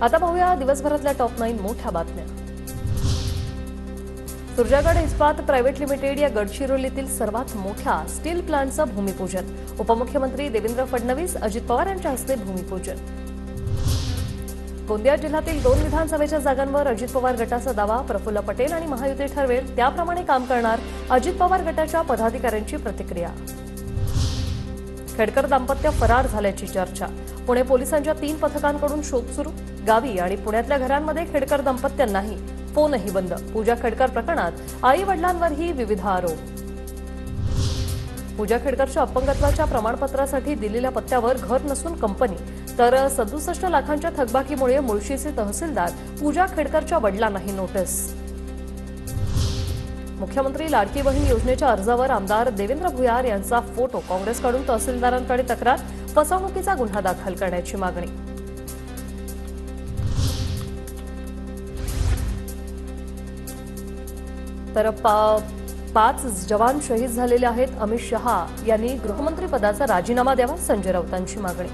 आता पाहूया दिवसभरातल्या टॉप 9 मोठ्या बातम्या। सुरजागड इस्पात प्रायव्हेट लिमिटेड या गडचिरोलीतील सर्वात मोठ्या स्टील प्लांटचं भूमिपूजन। उपमुख्यमंत्री देवेंद्र फडणवीस, अजित पवार यांच्या हस्ते भूमिपूजन। गोंदिया जिल्ह्यातील 2 विधानसभेच्या जागांवर अजित पवार गटाचा दावा। प्रफुल्ल पटेल आणि महायुती ठरवेल त्याप्रमाणे काम करणार, अजित पवार गटाच्या पदाधिकाऱ्यांची प्रतिक्रिया। खेडकर दाम्पत्य फरार झाल्याची चर्चा। पुणे पोलिसांच्या 3 पथकांकडून शोध सुरू। गावी आणि पुण्यातल्या घरांमध्ये खेडकर दाम्पत्यांनाही फोनही बंद। पूजा खेडकर प्रकरणात आई वडिलांवरही विविध आरोप। पूजा खेडकरच्या अपंगत्वाच्या प्रमाणपत्रासाठी दिलेल्या पत्त्यावर घर नसून कंपनी, तर 67 लाखांच्या थकबाकीमुळे मुळशीचे तहसीलदार पूजा खेडकरच्या वडिलांनाही नोटीस। मुख्यमंत्री लाडकी बहीण योजनेच्या अर्जावर आमदार देवेंद्र भुयार यांचा फोटो काँग्रेसकडून तहसीलदारांकडे तक्रार। फसवणुकीचा गुन्हा दाखल करण्याची मागणी। तर 5 जवान शहीद झालेले आहेत। अमित शहा यांनी गृहमंत्री पदाचा राजीनामा द्यावा, संजय राऊतांची मागणी।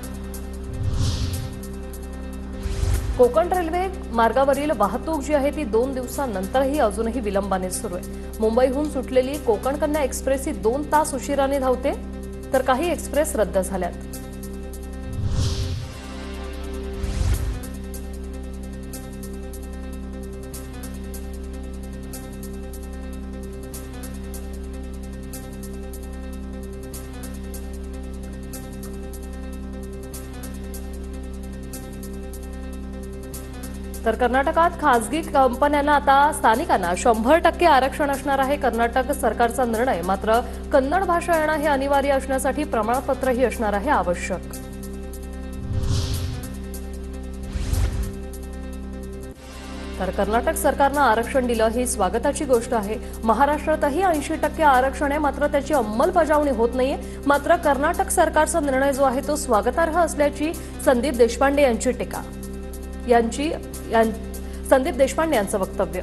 कोकण रेल्वे मार्गावरील वाहतूक जी आहे ती 2 दिवसांनंतरही अजूनही विलंबाने सुरू आहे। मुंबईहून सुटलेली कोकण कन्या एक्सप्रेस ही 2 तास उशिराने धावते, तर काही एक्सप्रेस रद्द झाल्यात। तर कर्नाटकात खासगी कंपन्यांना आता स्थानिकांना 100% आरक्षण असणार आहे। कर्नाटक सरकारचा निर्णय मात्र कन्नड भाषा येणं हे अनिवार्य असण्यासाठी प्रमाणपत्रही असणार आहे आवश्यक। तर कर्नाटक सरकारनं आरक्षण दिलं ही स्वागताची गोष्ट आहे। महाराष्ट्रातही 80% आरक्षण आहे, मात्र त्याची अंमलबजावणी होत नाहीये। मात्र कर्नाटक सरकारचा निर्णय जो आहे तो स्वागतार्ह असल्याची संदीप देशपांडे यांची टीका। संदीप देशपांडे यांचं वक्तव्य।